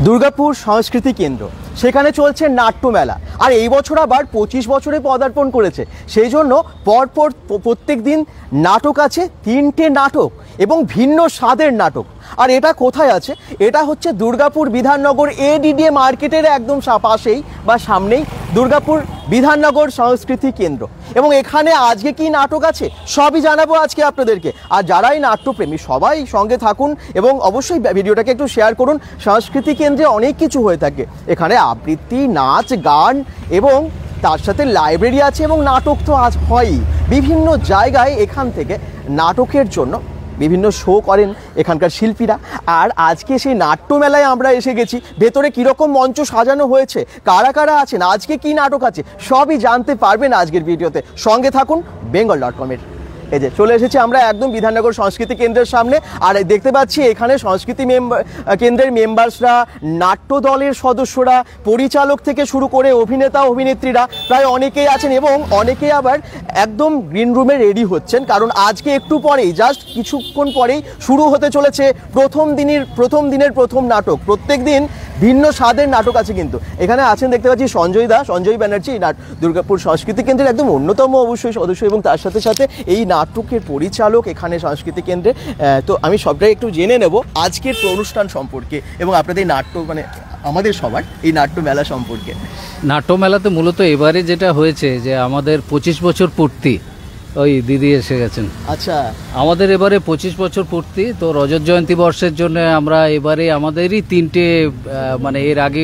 দুর্গাপুর সংস্কৃতি কেন্দ্র, সেখানে চলছে নাট্যমেলা। আর এই বছর আবার 25 বছরে পদার্পণ করেছে, সেই জন্য পরপর প্রত্যেক দিন নাটক আছে, 3টে নাটক এবং ভিন্ন স্বাদের নাটক। আর এটা কোথায় আছে? এটা হচ্ছে দুর্গাপুর বিধাননগর এডিডিএ মার্কেটের একদম পাশেই বা সামনেই দুর্গাপুর বিধাননগর সংস্কৃতি কেন্দ্র। এবং এখানে আজকে কি নাটক আছে সবই জানাবো আজকে আপনাদেরকে। আর যারাই নাট্যপ্রেমী সবাই সঙ্গে থাকুন এবং অবশ্যই ভিডিওটাকে একটু শেয়ার করুন। সংস্কৃতি কেন্দ্রে অনেক কিছু হয়ে থাকে, এখানে আবৃত্তি, নাচ, গান এবং তার সাথে লাইব্রেরি আছে এবং নাটক তো আজ হয়ই। বিভিন্ন জায়গায় এখান থেকে নাটকের জন্য বিভিন্ন শো করেন এখানকার শিল্পীরা। আর আজকে সেই নাট্যমেলায় আমরা এসে গেছি। ভেতরে কীরকম মঞ্চ সাজানো হয়েছে, কারা কারা আছেন, আজকে কি নাটক আছে, সবই জানতে পারবেন আজকের ভিডিওতে। সঙ্গে থাকুন bengal.com-এর। এই যে চলে এসেছি আমরা একদম বিধাননগর সংস্কৃতি কেন্দ্রের সামনে। আর দেখতে পাচ্ছি এখানে সংস্কৃতি কেন্দ্রের মেম্বার্সরা, নাট্য দলের সদস্যরা, পরিচালক থেকে শুরু করে অভিনেতা অভিনেত্রীরা প্রায় অনেকেই আছেন এবং অনেকেই আবার একদম গ্রিন রুমে রেডি হচ্ছেন, কারণ আজকে একটু পরেই, জাস্ট কিছুক্ষণ পরেই শুরু হতে চলেছে প্রথম দিনের প্রথম নাটক। প্রত্যেক দিন ভিন্ন স্বাদের নাটক আছে। কিন্তু এখানে আছেন দেখতে পাচ্ছি সঞ্জয় ব্যানার্জি, দুর্গাপুর সংস্কৃতি কেন্দ্রের একদম অন্যতম অবশ্যই সদস্য এবং তার সাথে সাথে এই নাটকের পরিচালক এখানে সংস্কৃতি কেন্দ্রে। তো আমি সবটাই একটু জেনে নেব আজকের অনুষ্ঠান সম্পর্কে এবং আপনাদের নাট্য আমাদের সবার এই নাট্য মেলা সম্পর্কে। নাট্য মেলাতে মূলত এবারে যেটা হয়েছে যে আমাদের 25 বছর পূর্তি, ওই দিদি এসে গেছেন। আচ্ছা, আমাদের এবারে 25 বছর পূর্তি, তো রজত জয়ন্তী বর্ষের জন্য আমরা এবারে আমাদেরই 3টে মানে এর আগে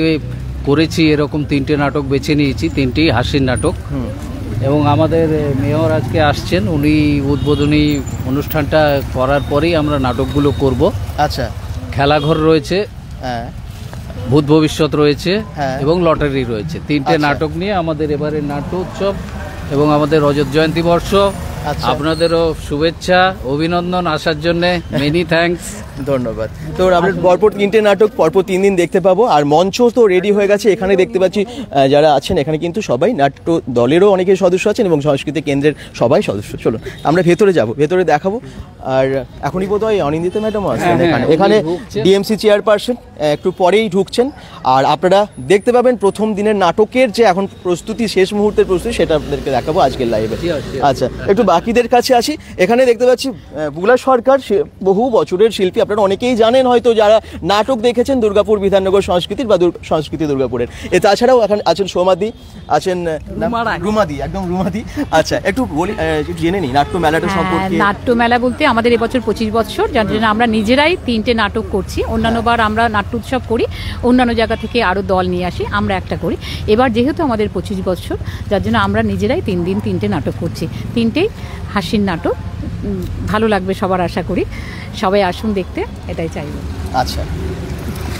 করেছি এরকম 3টে নাটক বেছে নিয়েছি, 3টেই হাসির নাটক। এবং আমাদের মেয়র আজকে আসছেন, উনি উদ্বোধনী অনুষ্ঠানটা করার পরেই আমরা নাটকগুলো করব। আচ্ছা, খেলাঘর রয়েছে, হ্যাঁ, ভূত ভবিষ্যৎ রয়েছে, হ্যাঁ, এবং লটারি রয়েছে। 3টে নাটক নিয়ে আমাদের এবারে নাট্য উৎসব এবং আমাদের রজত জয়ন্তী বর্ষ। আপনাদেরও শুভেচ্ছা, অভিনন্দন আসার জন্য, মেনি থ্যাঙ্কস, ধন্যবাদ। তো আমরা পরপর 3টে নাটক পরপর 3 দিন দেখতে পাবো। আর মঞ্চ তো রেডি হয়ে গেছে। এখানে দেখতে পাচ্ছি যারা আছেন এখানে কিন্তু সবাই নাট্য দলেরও অনেকে সদস্য আছেন এবং সংস্কৃতি কেন্দ্রের সবাই সদস্য। চলুন আমরা ভেতরে যাব, ভেতরে দেখাবো। আর এখনই বোধহয় অনিন্দিতা ম্যাডামও আছেন এখানে ডিএমসি চেয়ারপারসন, একটু পরেই ঢুকছেন। আর আপনারা দেখতে পাবেন প্রথম দিনের নাটকের যে এখন প্রস্তুতি, শেষ মুহূর্তের প্রস্তুতি, সেটা আপনাদেরকে দেখাবো আজকের লাইভে। আচ্ছা, একটু বাকিদের কাছে আসি। এখানে দেখতে পাচ্ছি বুলা সরকার, বহু বছরের শিল্পী, আপনারা অনেকেই জানেন হয়তো যারা নাটক দেখেছেন দুর্গাপুর বিধাননগর সংস্কৃতির বা সংস্কৃতি দুর্গাপুরের। তাছাড়াও এখন আছেন সোমাদি, আছেন রুমাদি, একদম রুমাদি। আচ্ছা, একটু বলি, একটু জেনে নিই নাট্য মেলাটা সম্পর্কে। নাট্য মেলা বলতে আমাদের এবছর 25 বছর, যার জন্য আমরা নিজেরাই 3টে নাটক করছি। অন্যান্যবার আমরা নাট্য উৎসব করি, অন্যান্য জায়গা থেকে আরও দল নিয়ে আসি, আমরা একটা করি। এবার যেহেতু আমাদের 25 বছর, যার জন্য আমরা নিজেরাই 3 দিন 3টে নাটক করছি। 3টেই হাসির নাটক, ভালো লাগবে সবার, আশা করি সবাই আসুন দেখতে, এটাই চাইব। আচ্ছা,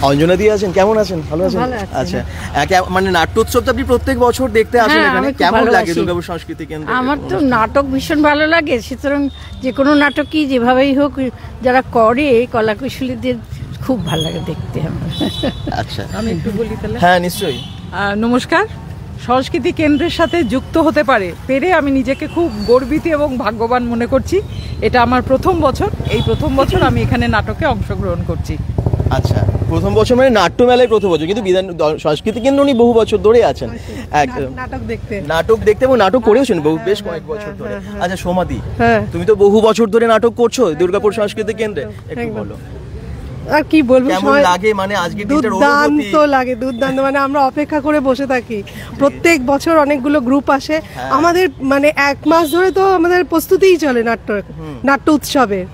অঞ্জনা দি আছেন, কেমন আছেন? ভালো আছেন? আচ্ছা, মানে নাট্যোৎসবটা আপনি প্রত্যেক বছর দেখতে আসেন এখানে, কেমন লাগে দুর্গাপুর সংস্কৃতি কেন্দ্র? আমার তো নাটক ভীষণ ভালো লাগে, সুতরাং যে কোনো নাটকই যেভাবেই হোক যারা করে কলাকুশলীদের খুব ভালো লাগে দেখতে আমার। আচ্ছা, আমি একটু বলি তাহলে। হ্যাঁ, নিশ্চয়ই। নমস্কার। সংস্কৃতি কেন্দ্রের সাথে যুক্ত হতে পেরে আমি নিজেকে খুব গর্বিত এবং ভাগ্যবান মনে করছি। এটা আমার প্রথম বছর, এই প্রথম বছর আমি এখানে নাটকে অংশগ্রহণ করছি। আচ্ছা, প্রথম বছর মানে নাট্য মেলায় প্রথম বছর, কিন্তু সংস্কৃতি কেন্দ্র উনি বহু বছর ধরে আছেন নাটক দেখতে এবং নাটক করেছেন বহু, বেশ কয়েক বছর ধরে। আচ্ছা সোমাদি, তুমি তো বহু বছর ধরে নাটক করছো দুর্গাপুর সংস্কৃতি কেন্দ্রে, একটু বলো আর কি বলবো, কেমন লাগে? মানে আজকে দুর্দান্ত লাগে, দুর্দান্ত। মানে আমরা অপেক্ষা করে বসে থাকি, প্রত্যেক বছর অনেকগুলো গ্রুপ আসে আমাদের, মানে 1 মাস ধরে তো আমাদের প্রস্তুতিই চলে নাট্য উৎসবের।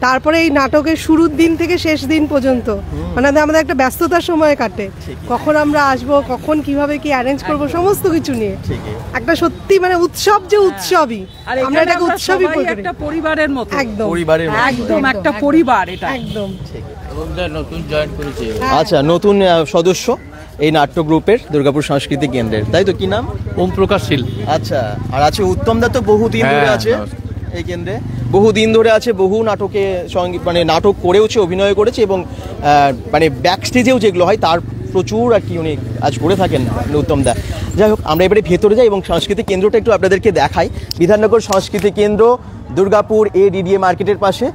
তারপরে এই নাটকের শুরুর দিন থেকে শেষ দিন পর্যন্ত মানে আমাদের একটা ব্যস্ততার সময় কাটে, কখন আমরা আসবো, কখন কিভাবে কি অ্যারেঞ্জ করবো, সমস্ত কিছু নিয়ে একটা সত্যি মানে উৎসব, যে উৎসবই আমরা এটাকে উৎসবই বলি, একটা পরিবারের মতো, একদম একদম একটা পরিবার, এটা একদম। আচ্ছা, নতুন সদস্য এই নাট্য গ্রুপের দুর্গাপুর সংস্কৃতি কেন্দ্রের, তাই তো? কি নাম? ওম প্রকাশ শীল। আচ্ছা, আর আছে উত্তম দা, তো বহুদিন ধরে আছে এই কেন্দ্রে, বহুদিন ধরে আছে, বহু নাটকে মানে নাটক করেওছে, অভিনয় করেছে এবং মানে ব্যাক স্টেজেও যেগুলো হয় তার প্রচুর আর কি উনি আজ করে থাকেন উত্তম দা। যাই হোক, আমরা এবারে ভেতরে যাই এবং সংস্কৃতি কেন্দ্রটা একটু আপনাদেরকে দেখাই। বিধাননগর সংস্কৃতি কেন্দ্র দুর্গাপুর ADDA মার্কেটের পাশে।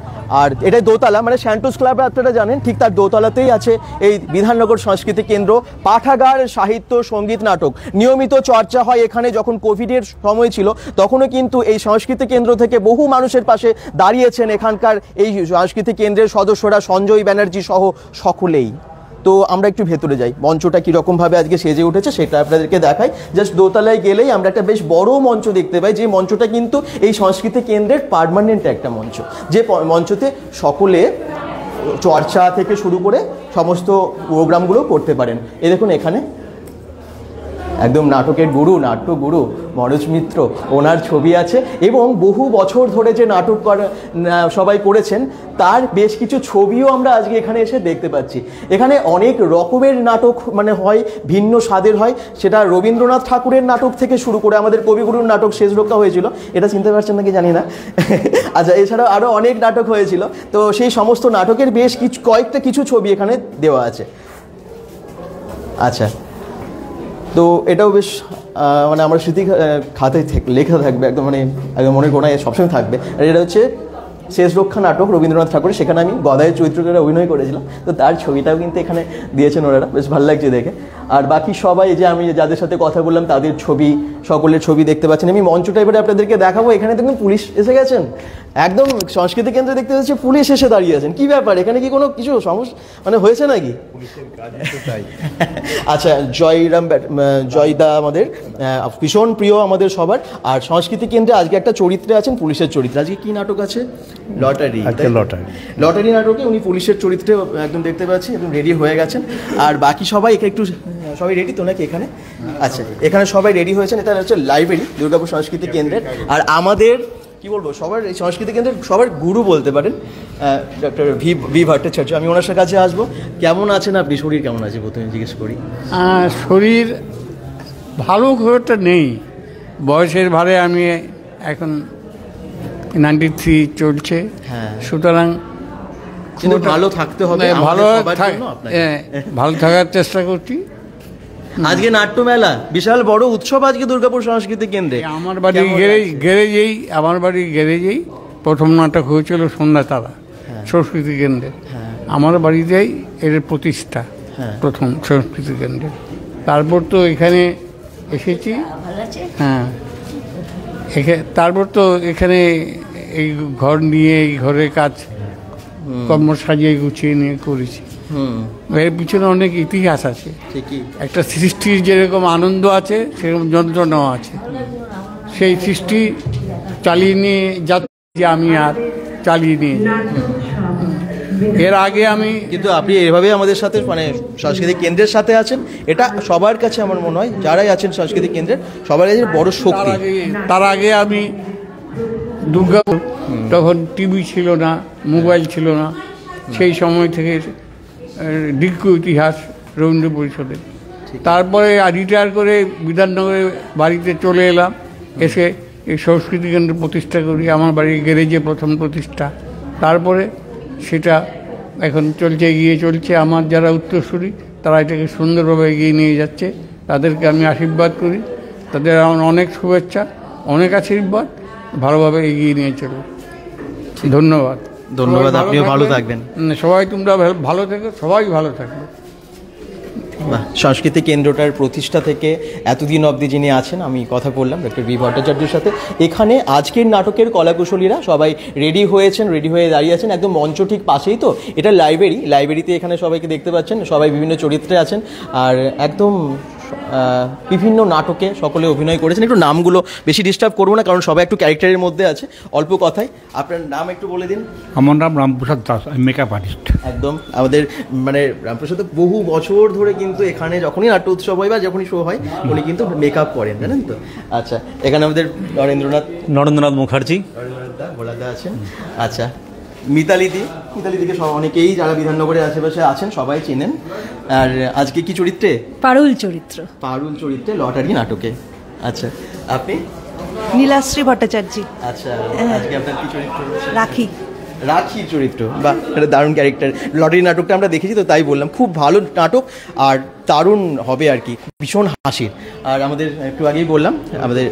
আর এটা দোতলা, মানে স্যান্টোস ক্লাব আপনারা জানেন, ঠিক তার দোতলাতেই আছে এই বিধাননগর সংস্কৃতি কেন্দ্র, পাঠাগার, সাহিত্য, সঙ্গীত, নাটক। নিয়মিত চর্চা হয় এখানে। যখন কোভিডের সময় ছিল তখনও কিন্তু এই সংস্কৃতি কেন্দ্র থেকে বহু মানুষের পাশে দাঁড়িয়েছেন এখানকার এই সংস্কৃতি কেন্দ্রের সদস্যরা, সঞ্জয় ব্যানার্জি সহ সকলেই। তো আমরা একটু ভেতরে যাই, মঞ্চটা কীরকমভাবে আজকে সেজে উঠেছে সেটা আপনাদেরকে দেখাই। জাস্ট দোতলায় গেলেই আমরা একটা বেশ বড় মঞ্চ দেখতে পাই, যে মঞ্চটা কিন্তু এই সংস্কৃতি কেন্দ্রের পার্মানেন্ট একটা মঞ্চ, যে মঞ্চতে সকলে চর্চা থেকে শুরু করে সমস্ত প্রোগ্রামগুলো করতে পারেন। এই দেখুন এখানে একদম নাটকের গুরু, নাট্য গুরু মনোজ মিত্র, ওনার ছবি আছে। এবং বহু বছর ধরে যে নাটক সবাই করেছেন তার বেশ কিছু ছবিও আমরা আজকে এখানে এসে দেখতে পাচ্ছি। এখানে অনেক রকমের নাটক মানে হয়, ভিন্ন স্বাদের হয়। সেটা রবীন্দ্রনাথ ঠাকুরের নাটক থেকে শুরু করে আমাদের কবিগুরুর নাটক শেষ রক্ষা হয়েছিল, এটা চিনতে পারছেন নাকি জানি না। আচ্ছা, এছাড়াও আরও অনেক নাটক হয়েছিল। তো সেই সমস্ত নাটকের বেশ কয়েকটা ছবি এখানে দেওয়া আছে। আচ্ছা, তো এটাও বেশ মানে আমার স্মৃতি খাতায় লেখা থাকবে, একদম মানে একদম মনে কোনায় সবসময় থাকবে। আর এটা হচ্ছে শেষ রক্ষা নাটক রবীন্দ্রনাথ ঠাকুরের, সেখানে আমি গদায়ের চরিত্রটা অভিনয় করেছিলাম। তো তার ছবিটাও কিন্তু এখানে দিয়েছেন ওনারা, বেশ ভালো লাগছে দেখে। আর বাকি সবাই যে আমি যাদের সাথে কথা বললাম তাদের ছবি, সকলের ছবি দেখতে পাচ্ছেন। আমি মঞ্চটা এবারে আপনাদেরকে দেখাবো। এখানে দেখুন পুলিশ এসে গেছেন, একদম সংস্কৃতি কেন্দ্রে দেখতে পাচ্ছি পুলিশ এসে দাঁড়িয়ে আছেন। কি ব্যাপার, এখানে কি কোনো কিছু সমস্যা মানে হয়েছে নাকি? আচ্ছা, জয়দা আমাদের ভীষণ প্রিয় আমাদের সবার। আর সংস্কৃতি কেন্দ্রে আজকে একটা চরিত্রে আছেন, পুলিশের চরিত্রে। আজকে কি নাটক আছে? লটারি নাটকে উনি পুলিশের চরিত্রে একদম দেখতে পাচ্ছি, একদম রেডি হয়ে গেছেন। আর বাকি সবাই একটু সবাই রেডি তো নাকি এখানে? আচ্ছা, এখানে সবাই রেডি হয়েছেন। এটা হচ্ছে লাইব্রেরি দুর্গাপুর সংস্কৃতি কেন্দ্রের। আর আমাদের কি বলবো, সবার এই সংস্কৃতি কেন্দ্রের সবার গুরু বলতে পারেন ডক্টর ভি ভট্টাচার্য। আমি ওনার কাছে আসবো। কেমন আছেন আপনি? শরীর কেমন আছে প্রথমে জিজ্ঞেস করি। শরীর ভালো খুব একটা নেই, বয়সের ভারে আমি এখন 93 চলছে। হ্যাঁ, সুতরাং কিন্তু ভালো থাকতে হবে, ভালো থাকার চেষ্টা করছি। আজকে নাট্যমেলা, বিশাল বড় উৎসব আজকে দুর্গাপুর সংস্কৃতি কেন্দ্রে। আমার বাড়ির গ্যারেজেই প্রথম নাটক হয়েছিল সন্ধ্যাতারা সংস্কৃতি কেন্দ্রে। আমার বাড়িতেই এর প্রতিষ্ঠা প্রথম সংস্কৃতি কেন্দ্রে। তারপর তো এখানে এসেছি। হ্যাঁ, তারপর তো এখানে এই ঘর নিয়ে, এই ঘরের কাজ কর্ম সাজিয়ে গুছিয়ে নিয়ে করেছি। এর পিছনে অনেক ইতিহাস আছে। একটা সৃষ্টির যেরকম আনন্দ আছে সেরকম যন্ত্রণাও আছে। সেই সৃষ্টি চালিয়ে নিয়ে যাচ্ছি আমি, আর চালিয়ে নিয়ে যাই। এর আগে আমি কিন্তু আপনি এভাবে আমাদের সাথে মানে সাংস্কৃতিক কেন্দ্রের সাথে আছেন, এটা সবার কাছে আমার মনে হয় যারাই আছেন সাংস্কৃতিক কেন্দ্রের সবার কাছে বড় শক্তি। তার আগে আমি দুর্গাপুর, তখন টিভি ছিল না, মোবাইল ছিল না, সেই সময় থেকে দীর্ঘ ইতিহাস রবীন্দ্র পরিষদে। তারপরে রিটায়ার করে বিধাননগরে বাড়িতে চলে এলাম, এসে এই সংস্কৃতি কেন্দ্র প্রতিষ্ঠা করি। আমার বাড়ির গ্যারেজে প্রথম প্রতিষ্ঠা। তারপরে সেটা এখন এগিয়ে চলছে। আমার যারা উত্তরসূরি তারা এটাকে সুন্দরভাবে এগিয়ে নিয়ে যাচ্ছে, তাদেরকে আমি আশীর্বাদ করি। তাদের আমার অনেক শুভেচ্ছা, অনেক আশীর্বাদ, ভালোভাবে এগিয়ে নিয়ে চলো। ধন্যবাদ। ধন্যবাদ, আপনিও ভালো থাকবেন। সবাই তোমরা ভালো থেকো, সবাই ভালো থাকবে। সংস্কৃতি কেন্দ্রটার প্রতিষ্ঠা থেকে এতদিন অবধি যিনি আছেন, আমি কথা বললাম ডক্টর ভি ভট্টাচার্যের সাথে। এখানে আজকের নাটকের কলাকুশলীরা সবাই রেডি হয়ে দাঁড়িয়ে আছেন, একদম মঞ্চ ঠিক পাশেই। তো এটা লাইব্রেরিতে এখানে সবাইকে দেখতে পাচ্ছেন, সবাই বিভিন্ন চরিত্রে আছেন। আর একদম বিভিন্ন নাটকে সকলে অভিনয় করেছেন। একটু নামগুলো বেশি ডিস্টার্ব করবো না, কারণ সবাই একটু ক্যারেক্টারের মধ্যে আছে। অল্প কথায় আপনার নাম একটু বলে দিন। আমার নাম রামপ্রসাদ দাস, আমি মেকআপ আর্টিস্ট। একদম আমাদের মানে রামপ্রসাদ বহু বছর ধরে কিন্তু এখানে যখনই নাট্য উৎসব হয় বা যখনই শো হয় উনি কিন্তু মেকআপ করেন, জানেন তো। আচ্ছা, এখানে আমাদের নরেন্দ্রনাথ মুখার্জি, ভোলাদা আছেন। আচ্ছা, মিতালিদিকে অনেকেই যারা বিধাননগরের আশেপাশে আছেন সবাই চেনেন। আর আজকে কি চরিত্রে? পারুল চরিত্রে লটারি নাটকে। আচ্ছা, আপনি? নীলাশ্রী ভট্টাচার্য। আচ্ছা, আজকে আপনার কি চরিত্র? রাখি চরিত্র। বা এটা দারুণ ক্যারেক্টার। লটারি নাটকটা আমরা দেখেছি, তো তাই বললাম খুব ভালো নাটক আর দারুণ হবে আর কি, ভীষণ হাসির। আর আমাদের একটু আগেই বললাম আমাদের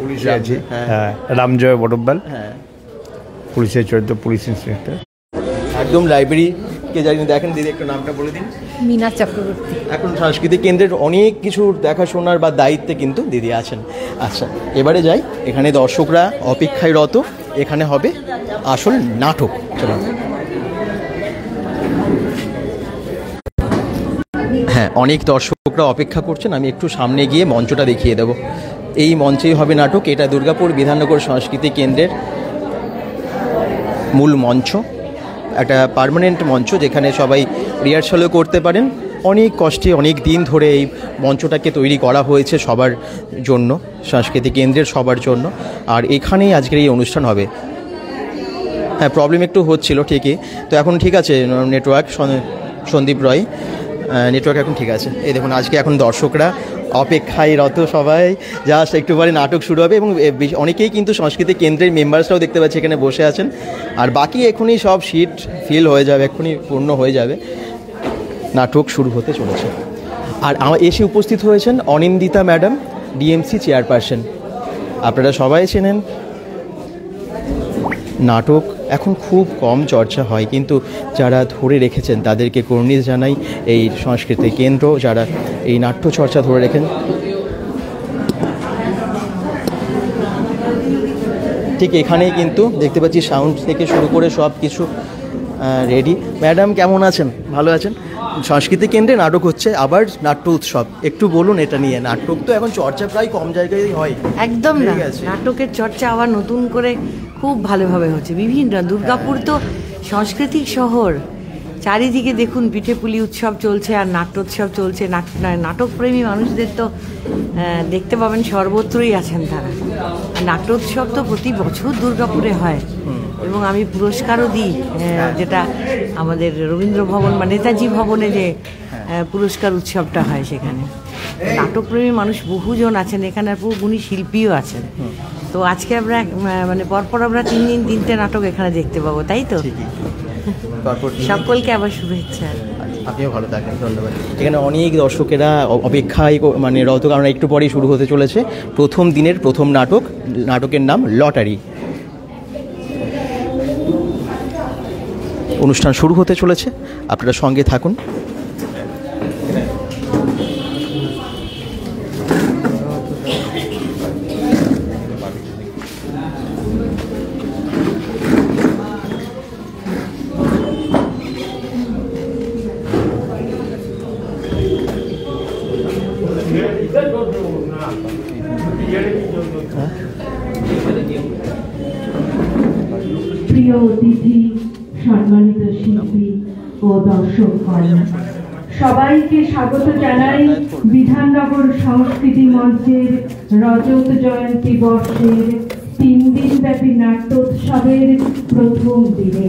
রামজয় বটব্যাল। হ্যাঁ, পুলিশের চরিত্র, পুলিশ ইন্সপেক্টর। একদম লাইব্রেরি কে জানি দেখেন দিদি, একটু নামটা বলে দিন। মিনা চক্রবর্তী। এখন সাংস্কৃতিক কেন্দ্রের অনেক কিছু দেখাশোনার বা দায়িত্বে কিন্তু দিদি আছেন। আচ্ছা, এবারে যাই, এখানে দর্শকরা অপেক্ষায় রত, এখানে হবে আসল নাটক। চলো। হ্যাঁ, অনেক দর্শকরা অপেক্ষা করছেন, আমি একটু সামনে গিয়ে মঞ্চটা দেখিয়ে দেব। এই মঞ্চেই হবে নাটক। এটা দুর্গাপুর বিধাননগর সাংস্কৃতিক কেন্দ্রের মূল মঞ্চ, একটা পার্মানেন্ট মঞ্চ যেখানে সবাই রিহার্সালও করতে পারেন। অনেক কষ্টে অনেক দিন ধরে এই মঞ্চটাকে তৈরি করা হয়েছে সবার জন্য, সাংস্কৃতিক কেন্দ্রের সবার জন্য। আর এখানেই আজকের এই অনুষ্ঠান হবে। হ্যাঁ, প্রবলেম একটু হচ্ছিল ঠিকই, তো এখন ঠিক আছে নেটওয়ার্ক। সন্দীপ রয়, নেটওয়ার্ক এখন ঠিক আছে। এই দেখুন, আজকে এখন দর্শকরা অপেক্ষায় রত, সবাই জাস্ট একটু পরে নাটক শুরু হবে। এবং অনেকেই কিন্তু সাংস্কৃতিক কেন্দ্রের মেম্বার্সরাও দেখতে পাচ্ছি এখানে বসে আছেন। আর বাকি এখনই সব সিট ফিল হয়ে যাবে, এক্ষুনি পূর্ণ হয়ে যাবে, নাটক শুরু হতে চলেছে। আর এসে উপস্থিত হয়েছেন অনিন্দিতা ম্যাডাম, ডিএমসি চেয়ারপারসন। আপনারা সবাই চেনেন। নাটক এখন খুব কম চর্চা হয়, কিন্তু যারা ধরে রেখেছেন তাদেরকে কর্নিশ জানাই। এই সাংস্কৃতিক কেন্দ্র যারা এই নাট্য চর্চা ধরে রেখেন, ঠিক এখানেই কিন্তু দেখতে পাচ্ছি সাউন্ড থেকে শুরু করে সব কিছু রেডি। ম্যাডাম কেমন আছেন? ভালো আছেন? সাংস্কৃতিক কেন্দ্রে নাটক হচ্ছে, আবার নাট্য উৎসব, একটু বলুন এটা নিয়ে। নাটক তো এখন চর্চা প্রায় কম জায়গায় হয়। একদম না, নাটকের চর্চা আবার নতুন করে খুব ভালোভাবে হচ্ছে। বিভিন্ন দুর্গাপুর তো সাংস্কৃতিক শহর, চারিদিকে দেখুন পিঠেপুলি উৎসব চলছে আর নাট্যোৎসব চলছে। নাটকপ্রেমী মানুষদের তো দেখতে পাবেন সর্বত্রই আছেন তারা। নাট্যোৎসব তো প্রতি বছর দুর্গাপুরে হয় এবং আমি পুরস্কারও দিই, যেটা আমাদের রবীন্দ্র ভবন বা নেতাজি ভবনে যে পুরস্কার উৎসবটা হয় সেখানে। নাটকপ্রেমী মানুষ বহুজন আছেন এখানে, আর বহু গুণী শিল্পীও আছেন। তো আজকে আমরা মানে পরপর আমরা 3 দিন 3টে নাটক এখানে দেখতে পাবো, তাই তো? সকলকে আবার শুভেচ্ছা। আপনিও ভালো থাকেন, ধন্যবাদ। এখানে অনেক দর্শকেরা অপেক্ষায় মানে রত, কারণ একটু পরেই শুরু হতে চলেছে প্রথম দিনের প্রথম নাটক। নাটকের নাম লটারি। অনুষ্ঠান শুরু হতে চলেছে, আপনারা সঙ্গে থাকুন। প্রিয় অতিথি, সম্মানিত শিল্পী ও দর্শকগণ, সবাইকে স্বাগত জানাই বিধাননগর সংস্কৃতি মঞ্চের রজত জয়ন্তী বর্ষের 3 দিনব্যাপী নাট্যোৎসবের প্রথম দিনে।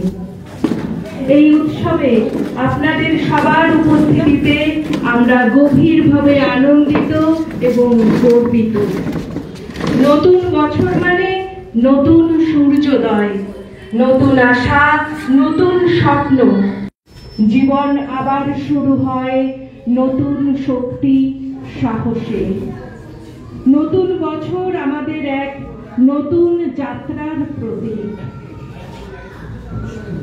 এই উৎসবে আপনাদের সবার উপস্থিতিতে আমরা গভীরভাবে আনন্দিত এবং গর্বিত। নতুন বছর মানে নতুন সূর্যোদয়, নতুন আশা, নতুন স্বপ্ন। জীবন আবার শুরু হয় নতুন শক্তি, সাহসে। নতুন বছর আমাদের এক নতুন যাত্রার প্রতীক।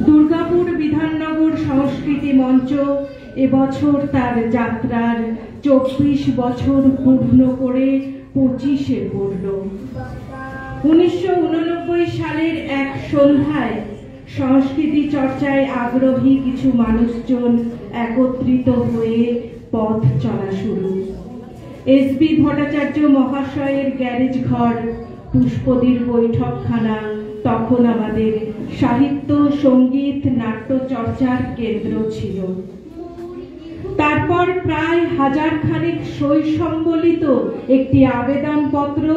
দুর্গাপুর বিধাননগর সংস্কৃতি মঞ্চ এবছর তার যাত্রার 24 বছর পূর্ণ করে 25-এ পড়ল। 1989 সালের এক সন্ধ্যায় সংস্কৃতি চর্চায় আগ্রহী কিছু মানুষজন একত্রিত হয়ে পথ চলা শুরু। এসবি ভট্টাচার্য মহাশয়ের গ্যারেজ ঘর, পুষ্পদীর বৈঠকখানা তখন আমাদের সাহিত্য, সঙ্গীত, নাট্য চর্চার কেন্দ্র ছিল। তারপর প্রায় 1000 খানেক সই সম্বলিত একটি আবেদনপত্র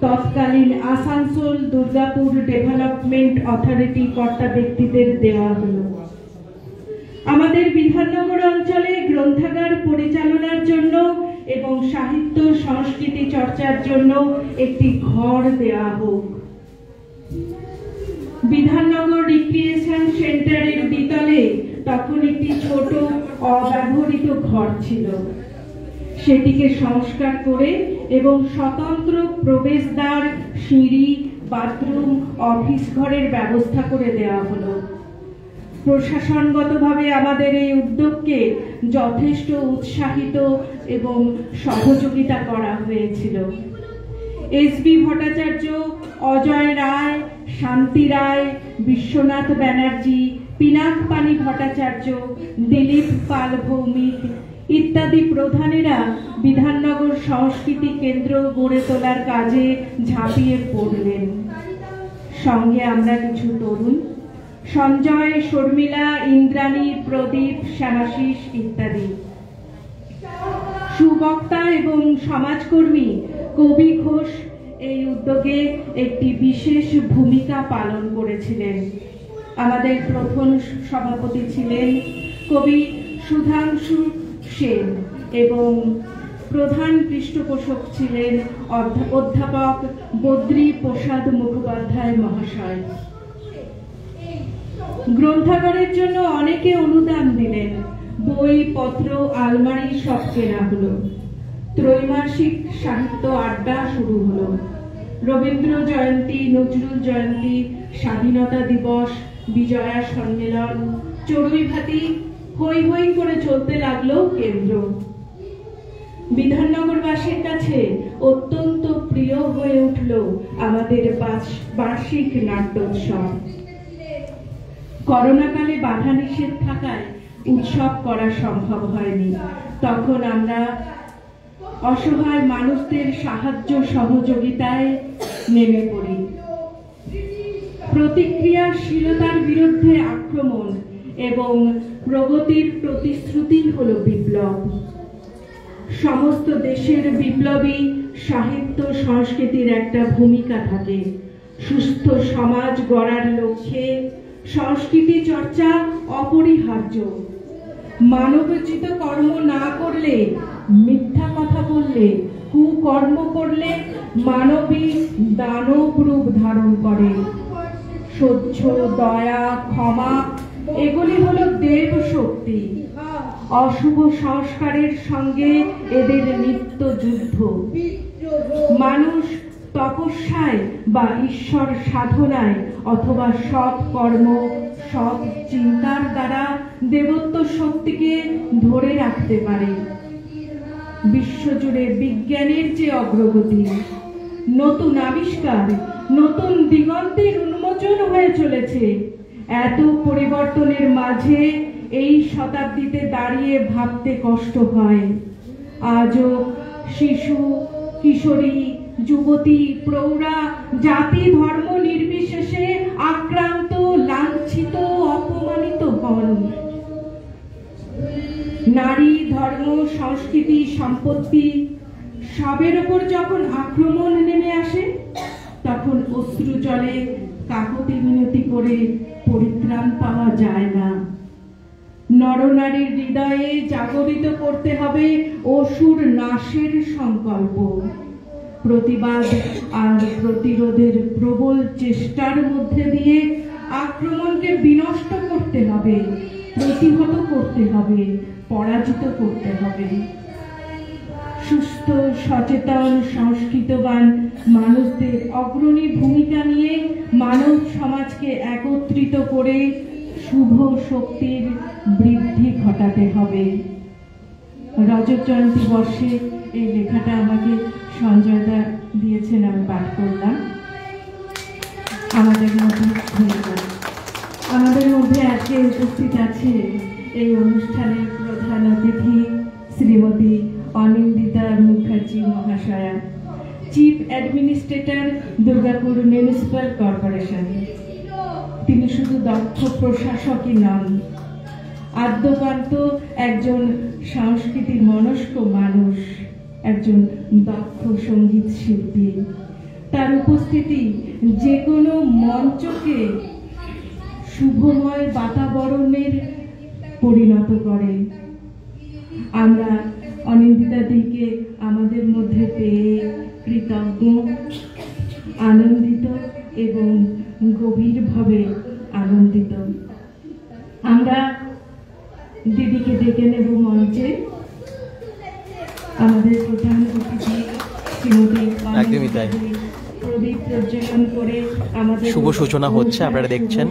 তৎকালীন আসানসোল দুর্গাপুর ডেভেলপমেন্ট অথরিটি কর্তা ব্যক্তিদের দেওয়া হলো। আমাদের বিধাননগর অঞ্চলে গ্রন্থাগার পরিচালনার জন্য এবং সাহিত্য সংস্কৃতি চর্চার জন্য একটি ঘর দেওয়া হোক। বিধাননগর রিক্রিয়েশন সেন্টারের দ্বিতলে তখন একটি ছোট অব্যবহৃত ঘর ছিল। সেটিকে সংস্কার করে এবং স্বতন্ত্র প্রবেশদ্বার, সিঁড়ি, বাথরুম, অফিস ঘরের ব্যবস্থা করে দেওয়া হলো। প্রশাসনগতভাবে আমাদের এই উদ্যোগকে যথেষ্ট উৎসাহিত এবং সহযোগিতা করা হয়েছিল। এসবি ভট্টাচার্য, অজয় রায়, শান্তি রায়, বিশ্বনাথ ব্যানার্জি, পিনাকপানি ভট্টাচার্য, দিলীপ পাল ভৌমিক ইত্যাদি প্রধানেরা বিধাননগর সংস্কৃতি কেন্দ্র গড়ে তোলার কাজে ঝাঁপিয়ে পড়লেন। সঙ্গে আমরা কিছু তরুণ, সঞ্জয়, শর্মিলা, ইন্দ্রাণী, প্রদীপ, শ্যামাশিস ইত্যাদি। সুবক্তা এবং সমাজকর্মী কবি ঘোষ এই উদ্যোগে একটি বিশেষ ভূমিকা পালন করেছিলেন। আমাদের প্রথম সভাপতি ছিলেন কবি সুধাংশু সেন এবং প্রধান পৃষ্ঠপোষক ছিলেন অধ্যাপক বদ্রী প্রসাদ মুখোপাধ্যায় মহাশয়। গ্রন্থাগারের জন্য অনেকে অনুদান দিলেন, বই পত্র আলমারি সব কেনা হলো। ত্রৈমাসিক সাহিত্য আড্ডা শুরু হলো। রবীন্দ্র জয়ন্তী, নজরুল জয়ন্তী, স্বাধীনতা দিবস, বিজয়া সম্মেলন, চড়ুইভাতি হই হই করে চলতে লাগলো কেন্দ্র। বিধাননগরবাসীর কাছে অত্যন্ত প্রিয় হয়ে উঠল আমাদের বার্ষিক নাট্যোৎসব। করোনাকালে বাধা নিষেধ থাকায় উৎসব করা সম্ভব হয়নি। তখন আমরা অসহায় মানুষদের সাহায্য সহযোগিতায় নেমে পড়ি। প্রতিক্রিয়াশীলতার বিরুদ্ধে আক্রমণ এবং প্রগতির প্রতিশ্রুতি হলো বিপ্লব। সমস্ত দেশের বিপ্লবী সাহিত্য সংস্কৃতির একটা ভূমিকা থাকে। সুস্থ সমাজ গড়ার লক্ষ্যে সংস্কৃতি চর্চা অপরিহার্য। মানবোচিত কর্ম না করলে, মিথ্যা কথা বললে, কুকর্ম করলে মানবিক দানব রূপ ধারণ করে। সহ্য, দয়া, ক্ষমা এগুলি হলো দেব শক্তি। অশুভ সংস্কারের সঙ্গে এদের নিত্য যুদ্ধ। মানুষ তপস্যায় বা ঈশ্বর সাধনায় অথবা সৎ কর্ম, সৎ চিন্তার দ্বারা দেবত্ব শক্তিকে ধরে রাখতে পারে। বিশ্বজুড়ে বিজ্ঞানের যে অগ্রগতি, নতুন আবিষ্কার, নতুন দিগন্তের উন্মোচন হয়ে চলেছে। এত পরিবর্তনের মাঝে এই শতাব্দীতে দাঁড়িয়ে ভাবতে কষ্ট হয়। আজও শিশু, কিশোরী, যুবতী, প্রৌঢ়া জাতি ধর্ম নির্বিশেষে আক্রান্ত, লাঞ্ছিত, অপমানিত হন। নারী, ধর্ম, সংস্কৃতি, সম্পত্তি সবের ওপর যখন আক্রমণ নেমে আসে, তখন অশ্রু জলে কাকুতি মিনতি করে পরিত্রাণ পাওয়া যায় না। নরনারীর হৃদয়ে জাগরিত করতে হবে অসুর নাশের সংকল্প। প্রতিবাদ আর প্রতিরোধের প্রবল চেষ্টার মধ্যে দিয়ে আক্রমণকে বিনষ্ট করতে হবে, প্রতিহত করতে হবে, পরাজিত করতে হবে। সুস্থ, সচেতন, সংস্কৃতবান মানুষদের অগ্রণী ভূমিকা নিয়ে মানব সমাজকে একত্রিত করে শুভ শক্তির বৃদ্ধি ঘটাতে হবে। রজত জয়ন্তী বর্ষে এই লেখাটা আমাকে সঞ্জয় দা দিয়েছেন, আমি পাঠ করলাম। আমাদের মধ্যে আজকে উপস্থিত আছে এই অনুষ্ঠানের প্রধান অতিথি শ্রীমতী অনিন্দিতা মুখার্জি মহাশয়া, chief administrator Durgapur municipal corporation. তিনি শুধু দক্ষ প্রশাসকই নন, আদ্যপান্ত একজন সংস্কৃতি মনস্ক মানুষ, একজন দক্ষ সঙ্গীত শিল্পী। তার উপস্থিতি যে কোনো মঞ্চকে শুভময় বাতাবরণের পরিণত করে। আমরা অনিন্দিতা দিকে আমাদের মধ্যে পেয়ে কৃতজ্ঞ, আনন্দিত এবং গভীরভাবে আনন্দিত। আমরা দিদিকে ডেকে নেব মঞ্চে। আমাদের প্রধান অতিথি শ্রীমতী প্রদীপ প্রজ্বলন করে আমাদের শুভ সূচনা হচ্ছে, আপনারা দেখছেন।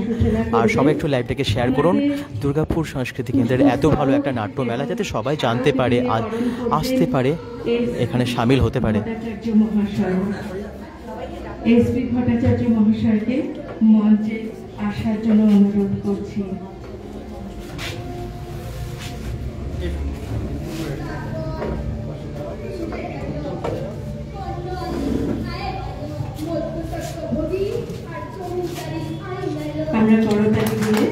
আর সবাই একটু লাইভটাকে শেয়ার করুন। দুর্গাপুর সংস্কৃতি কেন্দ্রের এত ভালো একটা নাট্য মেলা, যাতে সবাই জানতে পারে, আসতে পারে, এখানে সামিল হতে পারে। এসপি ভট্টাচার্য মহাশয়কে মঞ্চে আসার জন্য অনুরোধ করছি। আমরা করতালি দিয়ে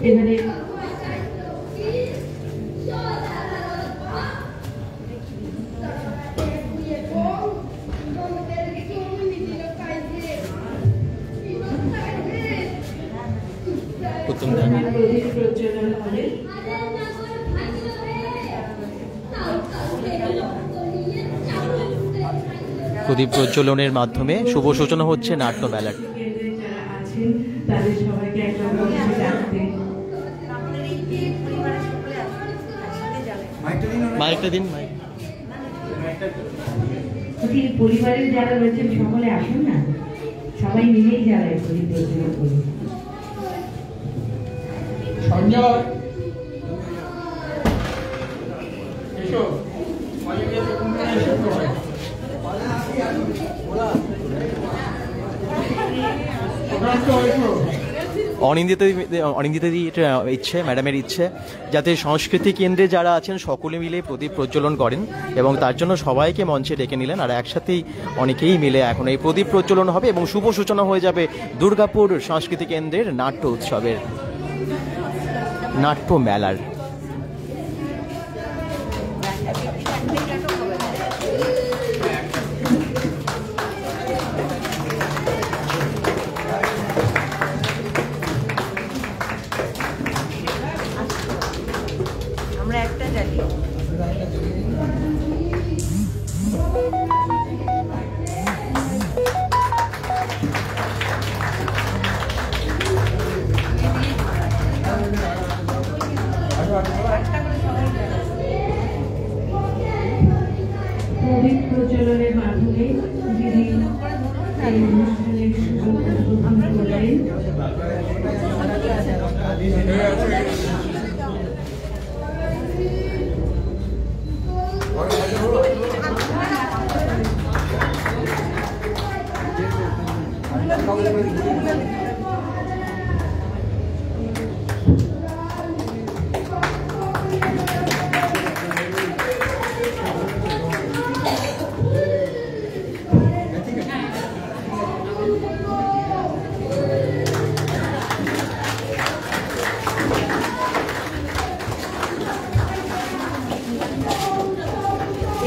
এবারে প্রদীপ প্রজ্বলন হবে। প্রদীপ প্রজ্বলনের মাধ্যমে শুভ সূচনা হচ্ছে নাট্য মেলার। যারা আছেন তাদের সবাইকে একটা মঞ্চে ডাকতে। মাইকটা দিন। পরিবারের যারা রয়েছেন সকলে আসুন না, সবাই মিলেই জ্বালায় প্রদীপ প্রজ্বলন করি। সঞ্জয় এসো, অনিন্দিতাদি ইচ্ছে, ম্যাডামের ইচ্ছে যাতে সংস্কৃতি কেন্দ্রে যারা আছেন সকলে মিলে প্রদীপ প্রজ্বলন করেন, এবং তার জন্য সবাইকে মঞ্চে ডেকে নিলেন। আর একসাথেই অনেকেই মিলে এখন এই প্রদীপ প্রজ্বলন হবে এবং শুভ সূচনা হয়ে যাবে দুর্গাপুর সংস্কৃতি কেন্দ্রের নাট্য উৎসবের, নাট্য মেলার। আমরা একটা জানি প্রদীপ প্রজ্বলনের মাধ্যমে যিনি এই অনুষ্ঠানের শুভ উদ্বোধন করলেন,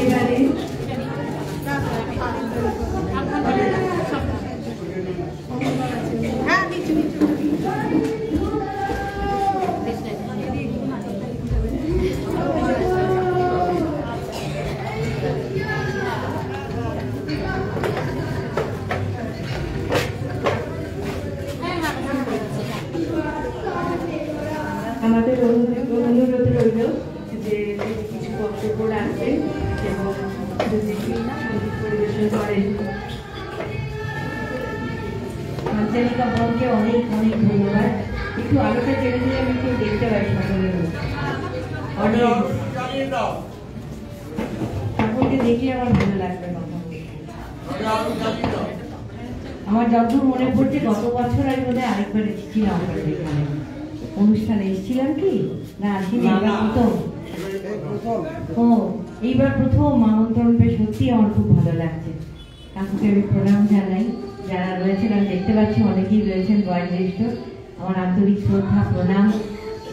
এবারে আমাদের অনুরোধ রইল যে কিছু বক্তব্য রাখবেন এবং যদি সঙ্গীত পরিবেশন করেন। আঞ্চলিকা বোনকে অনেক অনেক ধন্যবাদ। একটু আলোটা ছেড়ে দিলে আমি একটু দেখতে পাই সকলের ঠাকুরকে দেখলে আমার ভালো লাগবে। আমার যতদূর মনে পড়ছে গত বছর আমি বোধহয় আরেকবার এসেছিলাম এখানে অনুষ্ঠানে। এসেছিলাম কি না আসিনি? ও এইবার প্রথম আমন্ত্রণ পেয়ে সত্যি আমার খুব ভালো লাগছে। ঠাকুরকে আমি প্রণাম জানাই। যারা রয়েছেন আমি দেখতে পাচ্ছি অনেকেই রয়েছেন বয়োজ্যেষ্ঠ, আমার আন্তরিক শ্রদ্ধা প্রণাম।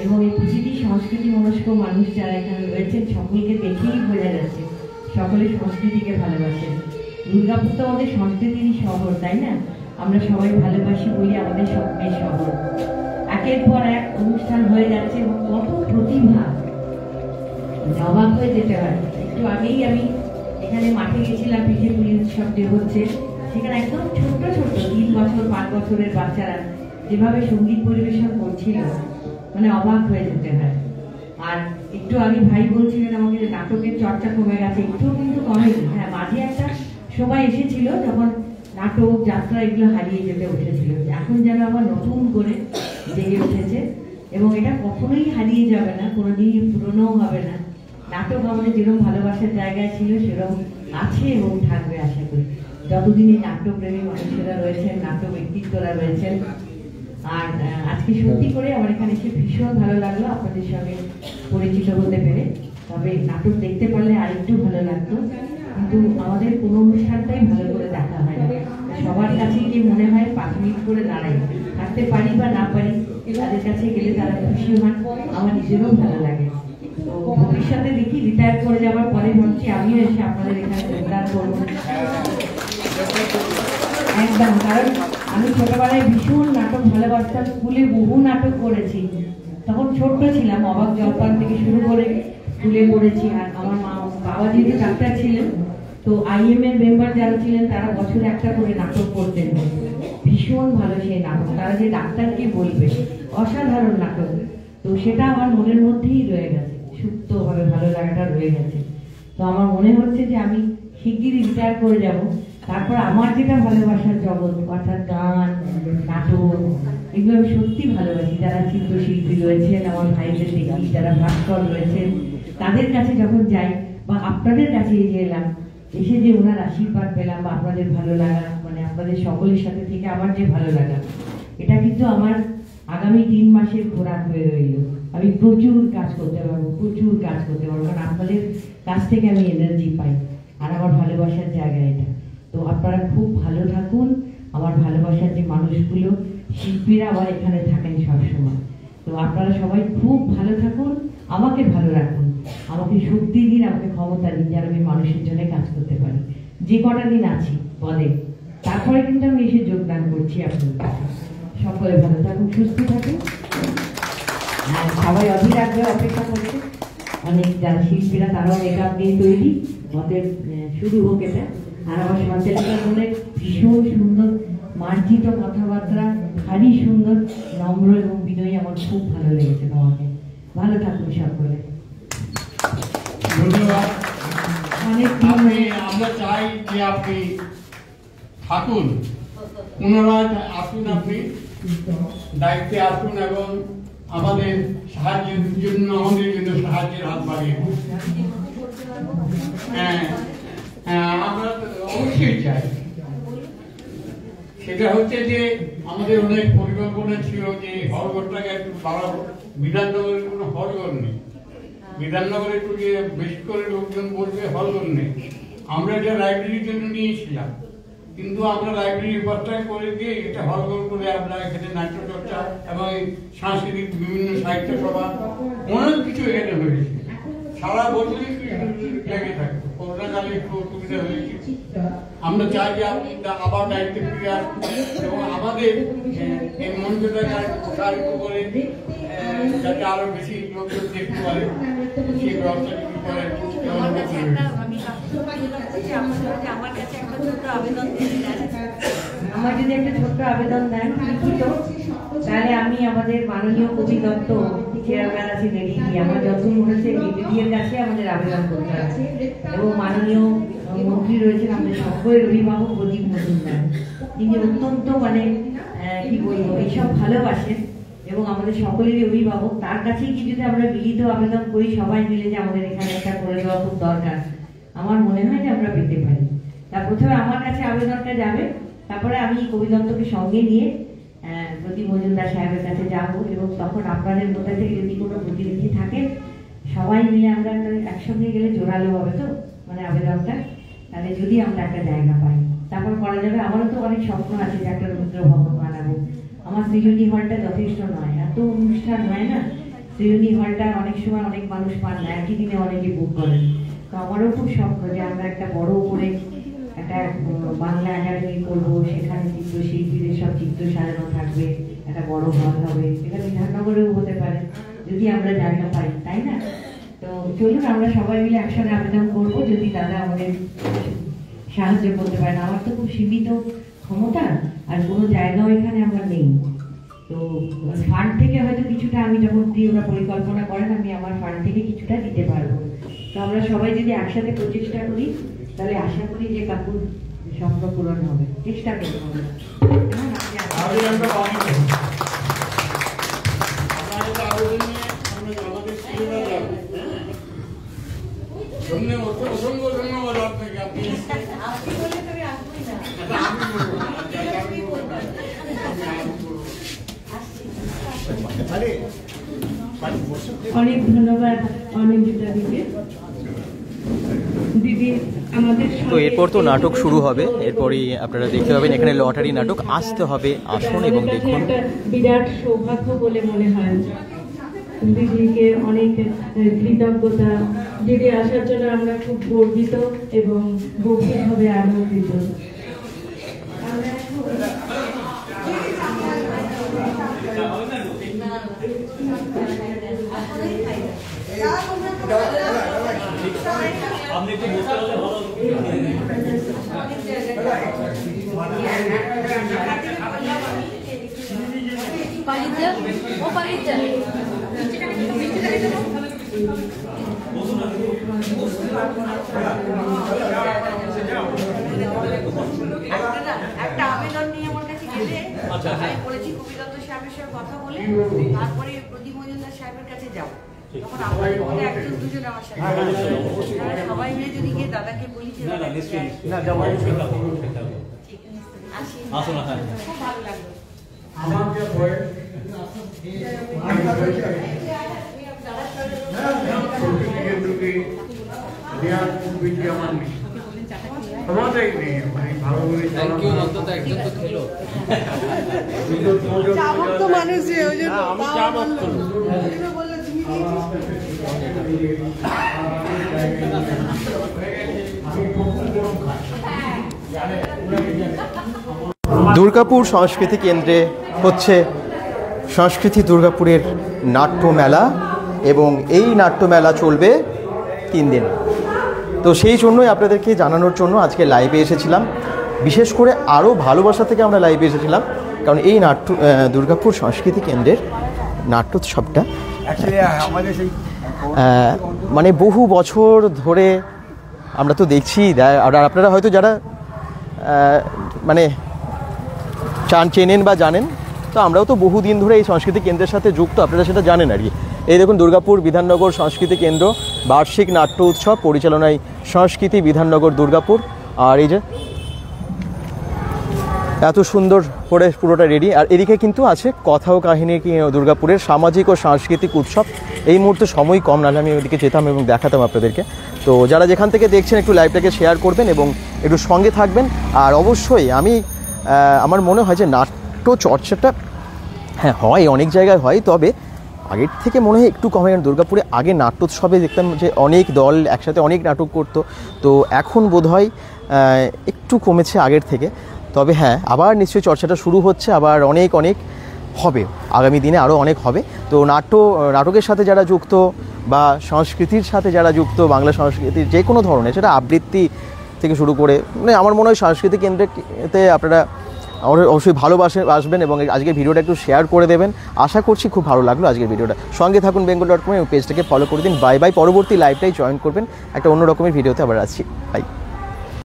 এবং এই প্রতিটি সংস্কৃতি মনস্ক মানুষ যারা এখানে রয়েছেন সকলকে দেখেই বোঝা যাচ্ছে সকলে সংস্কৃতিকে ভালোবাসেন। দুর্গাপুর তো আমাদের সংস্কৃতিরই শহর, তাই না? আমরা সবাই ভালোবাসি বলি আমাদের স্বপ্নের শহর। একের পর এক অনুষ্ঠান হয়ে যাচ্ছে এবং কত প্রতিভা, অবাক হয়ে যেতে হয়। একটু আগেই আমি এখানে মাঠে গেছিলাম, পিঠে পুলি উৎসব যে হচ্ছে, সেখানে একদম ছোট্ট ছোট্ট 3 বছর 5 বছরের বাচ্চারা যেভাবে সঙ্গীত পরিবেশন করছিল মানে অবাক হয়ে যেতে হয়। আর একটু আগে ভাই বলছিলেন আমাকে যে নাটকের চর্চা কমে গেছে, একটুও কিন্তু কমেনি। হ্যাঁ, মাঝে একটা সময় এসেছিল যখন নাটক, যাত্রা এগুলো হারিয়ে যেতে উঠেছিল, এখন যেন আবার নতুন করে জেগে উঠেছে এবং এটা কখনোই হারিয়ে যাবে না, কোনোদিনই পুরনো হবে না। নাটক আমাদের যেরকম ভালোবাসার জায়গায় ছিল সেরকম আছে এবং থাকবে আশা করি, যতদিনই নাট্যপ্রেমী মানুষেরা রয়েছেন, নাট্য ব্যক্তিত্বরা রয়েছেন। আর আজকে সত্যি করে আমার এখানে এসে ভীষণ ভালো লাগলো আপনাদের সঙ্গে পরিচিত হতে পেরে। তবে নাটক দেখতে পারলে আরেকটু ভালো লাগতো, কিন্তু আমাদের কোনো অনুষ্ঠানটাই ভালো করে দেখা হয় না। সবার কাছেই যে মনে হয় 5 মিনিট করে দাঁড়াই, থাকতে পারি বা না পারি, তাদের কাছে গেলে তারা খুশি হন, আমার নিজেরও ভালো লাগে। তো ভবিষ্যতে দেখি রিটায়ার করে যাওয়ার পরে ভাবছি আমিও এসে আপনাদের এখানে যোগদান করবো একদম। কারণ আমি ছোটবেলায় ভীষণ নাটক ভালোবাসতাম, স্কুলে বহু নাটক করেছি, তখন ছোট্ট ছিলাম, অবাক জলপান থেকে শুরু করে স্কুলে পড়েছি। আর আমার বাবা যেহেতু ডাক্তার ছিলেন, তো IM এর মেম্বার যারা ছিলেন তারা বছরে একটা করে নাটক করতেন, ভীষণ ভালো সেই নাটক। তারা যে ডাক্তার কি বলবে, অসাধারণ নাটক। তো সেটা আমার মনের মধ্যেই রয়ে গেছে, সুপ্তভাবে ভালো লাগাটা রয়ে গেছে। তো আমার মনে হচ্ছে যে আমি শিগগিরই রিটায়ার করে যাব, তারপর আমার যেটা ভালোবাসার জগৎ, অর্থাৎ গান, নাটক, এগুলো আমি সত্যি ভালোবাসি। যারা চিত্রশিল্পী রয়েছেন, আমার ভাইদের দেখি যারা ভাস্কর রয়েছেন, তাদের কাছে যখন যাই বা আপনাদের কাছে এলাম, এসে যে ওনার আশীর্বাদ পেলাম বা আপনাদের ভালো লাগা, মানে আপনাদের সকলের সাথে থেকে আমার যে ভালো লাগা, এটা কিন্তু আমার আগামী 3 মাসের খোরাক হয়ে রইল। আমি প্রচুর কাজ করতে পারবো, প্রচুর কাজ করতে পারবো, কারণ আপনাদের কাছ থেকে আমি এনার্জি পাই, আর আমার ভালোবাসার জায়গা এটা। তো আপনারা খুব ভালো থাকুন, আমার ভালোবাসার যে মানুষগুলো, শিল্পীরা আবার এখানে থাকেন সবসময়। তো আপনারা সবাই খুব ভালো থাকুন, আমাকে ভালো রাখুন, আমাকে শক্তি দিন, আমাকে ক্ষমতা দিন, যেন আমি মানুষের জন্য কাজ করতে পারি। যে কটা দিন আছি পদে, তারপরে কিন্তু আমি এসে যোগদান করছি আপনার কাছে। সকলে ভালো থাকুন, সুস্থ থাকুন। সবাই অধীর আগ্রহে অপেক্ষা করছে, অনেক যারা শিল্পীরা তারাও মেকআপ দিয়ে তৈরি, মতের শুরু হোক এটা। আর আমার সঞ্চালিকার মনে ভীষণ সুন্দর মার্জিত কথাবার্তা, ভারী সুন্দর, নম্র এবং বিনয়ী, আমার খুব ভালো লেগেছে তোমাকে। ভালো থাকুন সকলে, ধন্যবাদ। অনেক আমরা চাই যে আপনি থাকুন, পুনরায় আসুন, আপনি দায়িত্বে আসুন এবং আমাদের সাহায্যের জন্য, আমাদের জন্য সাহায্যের হাত বাড়িয়ে। আমরা অবশ্যই চাই। সেটা হচ্ছে যে আমাদের অনেক পরিকল্পনা ছিল যে হলঘরটাকে একটু বাড়াবো। বিধাননগরের কোনো হলঘর নেই, বিধাননগরে একটু যে বেশি করে লোকজন বলবে হলঘর নেই। আমরা এটা লাইব্রেরির জন্য নিয়েছিলাম, কিন্তু আমরা লাইব্রেরি ব্যবস্থায় করে দিয়ে এটা হলঘর করে আমরা এখানে নাট্যচর্চা এবং সাংস্কৃতিক বিভিন্ন সাহিত্য সভা অনেক কিছু এখানে হয়েছে। সারা বছরই লেগে থাকে, করোনাকালে একটু অসুবিধা হয়েছে। আমরা চাই যে আপনি আবার দায়িত্বে ফিরে আসুন এবং আমাদের এই মঞ্চটাকে আরেকটু প্রসারিত করে যাতে আরো বেশি লোকজন দেখতে পারে সেই ব্যবস্থা যদি করেন। আমার যদি একটা ছোট্ট আবেদন দেন লিখিত, তাহলে আমি আমাদের মাননীয় কবি দত্ত চেয়ারম্যান আছে দিদি, আমার যত মনে হচ্ছে দিদির কাছে আমাদের আবেদন করতে আছে। এবং মাননীয় মন্ত্রী রয়েছেন আমাদের সকলের অভিভাবক প্রদীপ মজুমদার, তিনি অত্যন্ত মানে কি বলবো এইসব ভালোবাসেন এবং আমাদের সকলেরই অভিভাবক। তার কাছেই কি যদি আমরা লিখিত আবেদন করি সবাই মিলে যে আমাদের এখানে একটা করে দেওয়া খুব দরকার, আমার মনে হয় যে আমরা পেতে পারি। তা প্রথমে আমার কাছে আবেদনটা যাবে, তারপরে আমি কবি দত্তকে সঙ্গে নিয়ে প্রদীপ মজুমদার সাহেবের কাছে যাবো এবং তখন আপনাদের মধ্যে থেকে যদি কোনো প্রতিনিধি থাকে সবাই মিলে আমরা একসঙ্গে গেলে জোরালো হবে তো মানে আবেদনটা, তাহলে যদি আমরা একটা জায়গা পাই তারপর করা যাবে। আমারও তো অনেক স্বপ্ন আছে যে একটা রবীন্দ্র ভবন বানাবো। আমার সৃজনী হলটা যথেষ্ট নয়, এত অনুষ্ঠান হয় না, সৃজনী হলটা অনেক সময় অনেক মানুষ পান না, একই দিনে অনেকে বুক করেন। তো আমারও খুব স্বপ্ন যে আমরা একটা বড় করে একটা বাংলা একাডেমি করবো, সেখানে চিত্রশিল্পীদের সব চিত্র সাজানো থাকবে, একটা বড় হল হবে, এটা বিধাননগরেও হতে পারে যদি আমরা জায়গা পাই, তাই না? তো চলুন আমরা সবাই মিলে একসাথে আবেদন করবো, যদি দাদা আমাদের সাহায্য করতে পারেন। আমার তো খুব সীমিত ক্ষমতা আর কোনো জায়গাও এখানে আমার নেই, তো ফান্ড থেকে হয়তো কিছুটা আমি যখন ওরা পরিকল্পনা করেন আমি আমার ফান্ড থেকে কিছুটা দিতে পারবো। তো আমরা সবাই যদি একসাথে প্রচেষ্টা করি তাহলে আশা করি যে কাকুর স্বপ্ন পূরণ হবে, চেষ্টা করতে হবে। অনেক ধন্যবাদ অনিন্দিতা দিদি। দিদি আমাদের তো এরপর তো নাটক শুরু হবে, এরপরই আপনারা দেখতে পাবেন এখানে লটারি নাটক। আসতে হবে, আসুন এবং দেখুন। একটা বিরাট সৌভাগ্য বলে মনে হয়। দিদিকে অনেক কৃতজ্ঞতা। দিদি আসার জন্য আমরা খুব গর্বিত এবং গভীরভাবে আনন্দিত। একটা আবেদন নিয়ে আমার কাছে গেলে আমি বলেছি কবিদত্ত সাহেবের সঙ্গে কথা বলে তারপরে প্রদীপ মজুমদার সাহেবের কাছে যাও। তখন আপনাদের মধ্যে একজন দুজন আমার সাথে সবাই মিলে যদি গিয়ে দাদাকে বলি যে খুব ভালো লাগলো। মানুষ যে ওই জন্য দুর্গাপুর সংস্কৃতি কেন্দ্রে হচ্ছে সংস্কৃতি দুর্গাপুরের নাট্য মেলা, এবং এই নাট্য মেলা চলবে 3 দিন। তো সেই জন্যই আপনাদেরকে জানানোর জন্য আজকে লাইভে এসেছিলাম। বিশেষ করে আরও ভালোবাসা থেকে আমরা লাইভে এসেছিলাম, কারণ এই দুর্গাপুর সংস্কৃতি কেন্দ্রের নাট্যোৎসবটা মানে বহু বছর ধরে আমরা তো দেখছি। আর আপনারা হয়তো যারা মানে চেনেন বা জানেন, তো আমরাও তো বহুদিন ধরে এই সংস্কৃতি কেন্দ্রের সাথে যুক্ত, আপনারা সেটা জানেন আর কি। এই দেখুন, দুর্গাপুর বিধাননগর সংস্কৃতি কেন্দ্র বার্ষিক নাট্য উৎসব পরিচালনায় সংস্কৃতি বিধাননগর দুর্গাপুর। আর এই যে এত সুন্দর করে পুরোটা রেডি। আর এদিকে কিন্তু আছে কথা ও কাহিনী দুর্গাপুরের সামাজিক ও সাংস্কৃতিক উৎসব। এই মুহূর্তে সময় কম, নাহলে আমি ওইদিকে যেতাম এবং দেখাতাম আপনাদেরকে। তো যারা যেখান থেকে দেখছেন একটু লাইভটাকে শেয়ার করবেন এবং একটু সঙ্গে থাকবেন। আর অবশ্যই আমার মনে হয় যে নাট্য চর্চাটা হ্যাঁ হয়, অনেক জায়গায় হয়, তবে আগের থেকে মনে হয় একটু কমে। দুর্গাপুরে আগে নাট্যোৎসবে দেখতাম যে অনেক দল একসাথে অনেক নাটক করতো, তো এখন বোধহয় একটু কমেছে আগের থেকে। তবে হ্যাঁ, আবার নিশ্চয়ই চর্চাটা শুরু হচ্ছে, আবার অনেক হবে, আগামী দিনে আরও অনেক হবে। তো নাটকের সাথে যারা যুক্ত বা সংস্কৃতির সাথে যারা যুক্ত, বাংলা সংস্কৃতির যে কোনো ধরনের, সেটা আবৃত্তি থেকে শুরু করে, মানে আমার মনে হয় সংস্কৃতি কেন্দ্রেতে আপনারা অবশ্যই আসবেন এবং আজকের ভিডিওটা একটু শেয়ার করে দেবেন। আশা করছি খুব ভালো লাগলো আজকের ভিডিওটা। সঙ্গে থাকুন bengal.com এবং পেজটাকে ফলো করে দিন। Bye bye. পরবর্তী লাইভটাই জয়েন করবেন, একটা অন্য রকমের ভিডিওতে আবার আসছি। বাই।